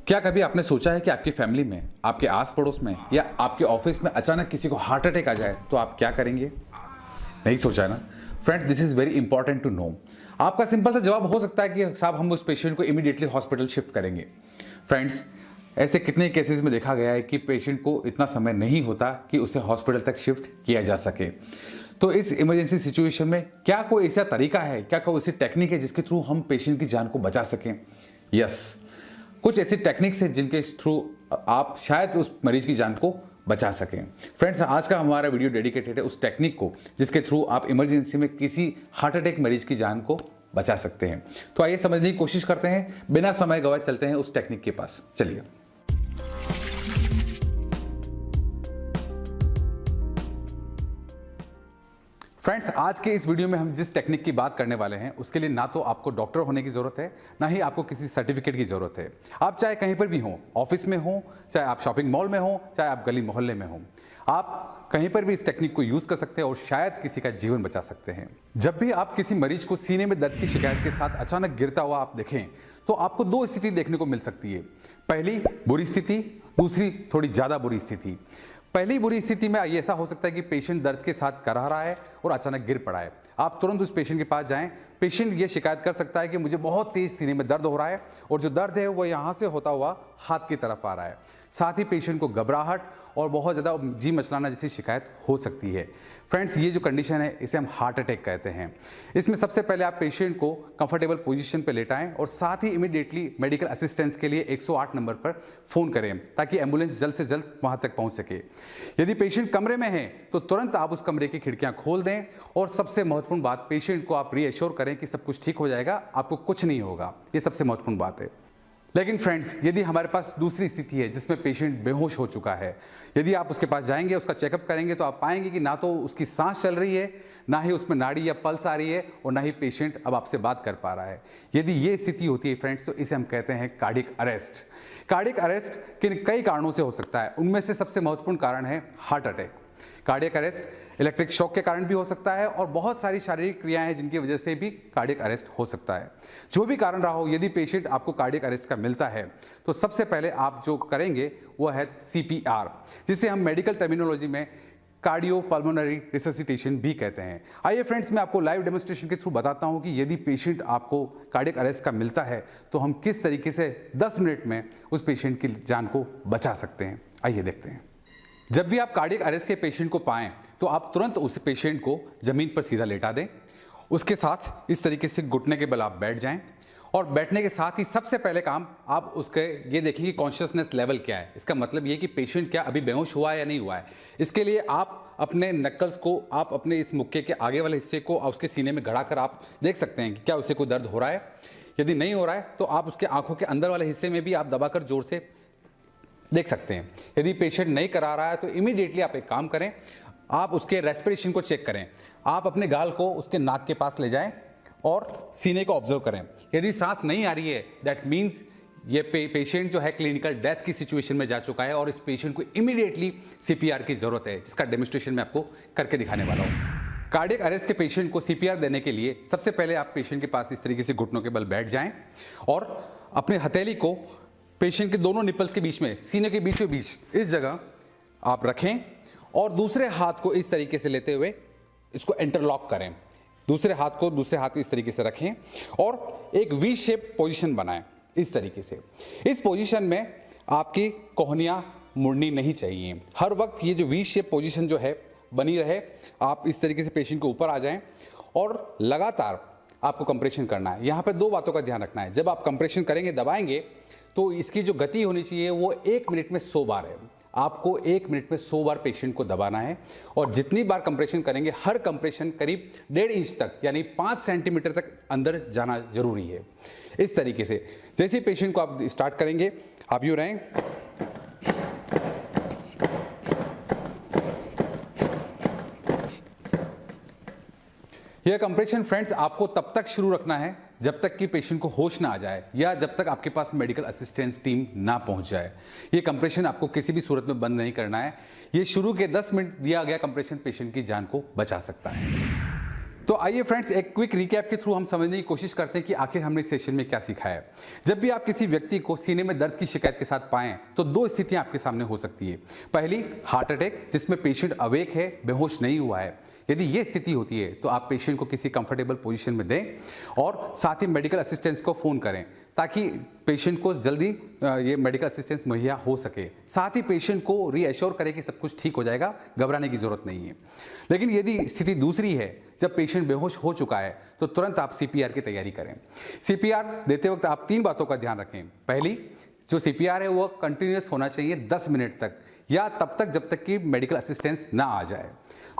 क्या कभी आपने सोचा है कि आपकी फैमिली में, आपके आस पड़ोस में या आपके ऑफिस में अचानक किसी को हार्ट अटैक आ जाए तो आप क्या करेंगे? नहीं सोचा है ना? Friends, this is very important to know. आपका सिंपल सा जवाब हो सकता है कि साहब हम उस पेशेंट को इमीडिएटली हॉस्पिटल शिफ्ट करेंगे। फ्रेंड्स, ऐसे कितने केसेस में देखा गया है कि पेशेंट को इतना समय नहीं होता कि उसे हॉस्पिटल तक शिफ्ट किया जा सके। तो इस इमरजेंसी सिचुएशन में क्या कोई ऐसा तरीका है, क्या कोई ऐसी टेक्निक है जिसके थ्रू हम पेशेंट की जान को बचा सकें? यस, कुछ ऐसी टेक्निक्स हैं जिनके थ्रू आप शायद उस मरीज की जान को बचा सकें। फ्रेंड्स, आज का हमारा वीडियो डेडिकेटेड है उस टेक्निक को जिसके थ्रू आप इमरजेंसी में किसी हार्ट अटैक मरीज की जान को बचा सकते हैं। तो आइए समझने की कोशिश करते हैं, बिना समय गवाए चलते हैं उस टेक्निक के पास। चलिए। फ्रेंड्स, आज के इस वीडियो में हम जिस टेक्निक की बात करने वाले हैं उसके लिए ना तो आपको डॉक्टर होने की जरूरत है, ना ही आपको किसी सर्टिफिकेट की जरूरत है। आप चाहे कहीं पर भी हो, ऑफिस में हो, चाहे आप शॉपिंग मॉल में हो, चाहे आप गली मोहल्ले में हो, आप कहीं पर भी इस टेक्निक को यूज कर सकते हैं और शायद किसी का जीवन बचा सकते हैं। जब भी आप किसी मरीज को सीने में दर्द की शिकायत के साथ अचानक गिरता हुआ आप देखें तो आपको दो स्थिति देखने को मिल सकती है। पहली बुरी स्थिति, दूसरी थोड़ी ज्यादा बुरी स्थिति। पहली बुरी स्थिति में ऐसा हो सकता है कि पेशेंट दर्द के साथ कराह रहा है और अचानक गिर पड़ा है। आप तुरंत उस पेशेंट के पास जाएं। पेशेंट ये शिकायत कर सकता है कि मुझे बहुत तेज सीने में दर्द हो रहा है और जो दर्द है वो यहाँ से होता हुआ हाथ की तरफ आ रहा है। साथ ही पेशेंट को घबराहट और बहुत ज़्यादा जी मचलाना जैसी शिकायत हो सकती है। फ्रेंड्स, ये जो कंडीशन है इसे हम हार्ट अटैक कहते हैं। इसमें सबसे पहले आप पेशेंट को कंफर्टेबल पोजीशन पे लेटाएं और साथ ही इमीडिएटली मेडिकल असिस्टेंस के लिए 108 नंबर पर फोन करें ताकि एम्बुलेंस जल्द से जल्द वहां तक पहुंच सके। यदि पेशेंट कमरे में है तो तुरंत आप उस कमरे की खिड़कियां खोल दें और सबसे महत्वपूर्ण बात, पेशेंट को आप रीएश्योर करें कि सब कुछ ठीक हो जाएगा, आपको कुछ नहीं होगा। ये सबसे महत्वपूर्ण बात है। लेकिन फ्रेंड्स, यदि हमारे पास दूसरी स्थिति है जिसमें पेशेंट बेहोश हो चुका है, यदि आप उसके पास जाएंगे, उसका चेकअप करेंगे तो आप पाएंगे कि ना तो उसकी सांस चल रही है, ना ही उसमें नाड़ी या पल्स आ रही है और ना ही पेशेंट अब आपसे बात कर पा रहा है। यदि ये स्थिति होती है फ्रेंड्स तो इसे हम कहते हैं कार्डियक अरेस्ट। कार्डियक अरेस्ट कई कारणों से हो सकता है, उनमें से सबसे महत्वपूर्ण कारण है heart attack. Cardiac arrest electric shock के कारण भी हो सकता है और बहुत सारी शारीरिक क्रियाएं हैं जिनकी वजह से भी कार्डियक अरेस्ट हो सकता है। जो भी कारण रहा हो, यदि पेशेंट आपको कार्डियक अरेस्ट का मिलता है तो सबसे पहले आप जो करेंगे वो है सीपीआर, जिसे हम मेडिकल टर्मिनोलॉजी में कार्डियो पल्मोनरी रिससिटेशन भी कहते हैं। आइए फ्रेंड्स, मैं आपको लाइव डेमोन्स्ट्रेशन के थ्रू बताता हूं कि यदि पेशेंट आपको कार्डियक अरेस्ट का मिलता है तो हम किस तरीके से 10 मिनट में उस पेशेंट की जान को बचा सकते हैं। आइए देखते हैं। जब भी आप कार्डियक अरेस्ट के पेशेंट को पाएं तो आप तुरंत उस पेशेंट को जमीन पर सीधा लेटा दें। उसके साथ इस तरीके से घुटने के बल आप बैठ जाएं और बैठने के साथ ही सबसे पहले काम आप उसके ये देखें कि कॉन्शियसनेस लेवल क्या है। इसका मतलब ये कि पेशेंट क्या अभी बेहोश हुआ है या नहीं हुआ है। इसके लिए आप अपने नक्कल्स को, आप अपने इस मुक्के के आगे वाले हिस्से को उसके सीने में गड़ा कर आप देख सकते हैं कि क्या उसे कोई दर्द हो रहा है। यदि नहीं हो रहा है तो आप उसके आंखों के अंदर वाले हिस्से में भी आप दबाकर जोर से देख सकते हैं। यदि पेशेंट नहीं करा रहा है तो इमीडिएटली आप एक काम करें, आप उसके रेस्पिरेशन को चेक करें। आप अपने गाल को उसके नाक के पास ले जाएं और सीने को ऑब्जर्व करें। यदि सांस नहीं आ रही है, दैट मीन्स ये पेशेंट जो है क्लिनिकल डेथ की सिचुएशन में जा चुका है और इस पेशेंट को इमीडिएटली सीपीआर की जरूरत है, जिसका डेमोन्स्ट्रेशन मैं आपको करके दिखाने वाला हूं। कार्डियक अरेस्ट के पेशेंट को सीपीआर देने के लिए सबसे पहले आप पेशेंट के पास इस तरीके से घुटनों के बल बैठ जाएं और अपने हथेली को पेशेंट के दोनों निपल्स के बीच में, सीने के बीचों बीच इस जगह आप रखें और दूसरे हाथ को इस तरीके से लेते हुए इसको इंटरलॉक करें। दूसरे हाथ इस तरीके से रखें और एक वी शेप पोजीशन बनाएं इस तरीके से। इस पोजीशन में आपकी कोहनियां मुड़नी नहीं चाहिए। हर वक्त ये जो वी शेप पोजीशन जो है बनी रहे। आप इस तरीके से पेशेंट के ऊपर आ जाएं और लगातार आपको कंप्रेशन करना है। यहाँ पर दो बातों का ध्यान रखना है। जब आप कंप्रेशन करेंगे, दबाएंगे, तो इसकी जो गति होनी चाहिए वो 1 मिनट में 100 बार है। आपको 1 मिनट में 100 बार पेशेंट को दबाना है और जितनी बार कंप्रेशन करेंगे, हर कंप्रेशन करीब 1.5 इंच तक यानी 5 सेंटीमीटर तक अंदर जाना जरूरी है। इस तरीके से जैसे ही पेशेंट को आप स्टार्ट करेंगे, आप यूं रहें, यह कंप्रेशन फ्रेंड्स आपको तब तक शुरू रखना है जब तक कि पेशेंट को होश ना आ जाए या जब तक आपके पास मेडिकल असिस्टेंस टीम ना पहुंच जाए। ये कंप्रेशन आपको किसी भी सूरत में बंद नहीं करना है। ये शुरू के 10 मिनट दिया गया कंप्रेशन पेशेंट की जान को बचा सकता है। तो आइए फ्रेंड्स, एक क्विक रिकैप के थ्रू हम समझने की कोशिश करते हैं कि आखिर हमने इस सेशन में क्या सीखा है। जब भी आप किसी व्यक्ति को सीने में दर्द की शिकायत के साथ पाएं तो दो स्थितियां आपके सामने हो सकती है। पहली, हार्ट अटैक जिसमें पेशेंट अवेक है, बेहोश नहीं हुआ है। यदि ये स्थिति होती है तो आप पेशेंट को किसी कंफर्टेबल पोजीशन में दें और साथ ही मेडिकल असिस्टेंस को फ़ोन करें ताकि पेशेंट को जल्दी ये मेडिकल असिस्टेंस मुहैया हो सके। साथ ही पेशेंट को रीएश्योर करें कि सब कुछ ठीक हो जाएगा, घबराने की जरूरत नहीं है। लेकिन यदि स्थिति दूसरी है, जब पेशेंट बेहोश हो चुका है, तो तुरंत आप सीपीआर की तैयारी करें। सीपीआर देते वक्त आप 3 बातों का ध्यान रखें। पहली, जो सीपीआर है वो कंटिन्यूस होना चाहिए 10 मिनट तक या तब तक जब तक कि मेडिकल असिस्टेंस ना आ जाए।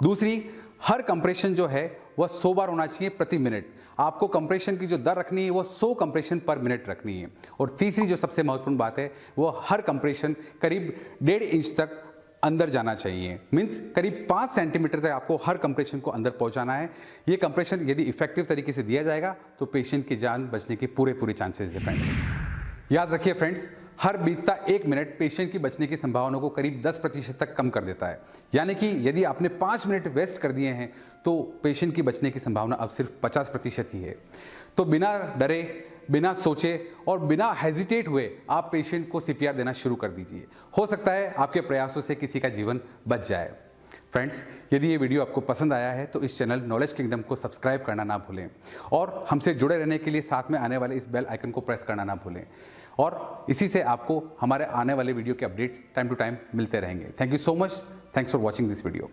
दूसरी, हर कंप्रेशन जो है वह 100 बार होना चाहिए प्रति मिनट। आपको कंप्रेशन की जो दर रखनी है वो 100 कंप्रेशन पर मिनट रखनी है। और तीसरी जो सबसे महत्वपूर्ण बात है वो हर कंप्रेशन करीब 1.5 इंच तक अंदर जाना चाहिए। मींस करीब 5 सेंटीमीटर तक आपको हर कंप्रेशन को अंदर पहुंचाना है। ये कंप्रेशन यदि इफेक्टिव तरीके से दिया जाएगा तो पेशेंट की जान बचने के पूरे चांसेस है फ्रेंड्स। याद रखिए फ्रेंड्स, हर बीतता 1 मिनट पेशेंट की बचने की संभावना को करीब 10% तक कम कर देता है। यानी कि यदि आपने 5 मिनट वेस्ट कर दिए हैं तो पेशेंट की बचने की संभावना अब सिर्फ 50% ही है। तो बिना डरे, बिना सोचे और बिना हेजिटेट हुए आप पेशेंट को सीपीआर देना शुरू कर दीजिए। हो सकता है आपके प्रयासों से किसी का जीवन बच जाए। फ्रेंड्स, यदि ये वीडियो आपको पसंद आया है तो इस चैनल नॉलेज किंगडम को सब्सक्राइब करना ना भूलें और हमसे जुड़े रहने के लिए साथ में आने वाले इस बेल आइकन को प्रेस करना ना भूलें। और इसी से आपको हमारे आने वाले वीडियो के अपडेट्स टाइम टू टाइम मिलते रहेंगे। Thank you so much. Thanks for watching this video.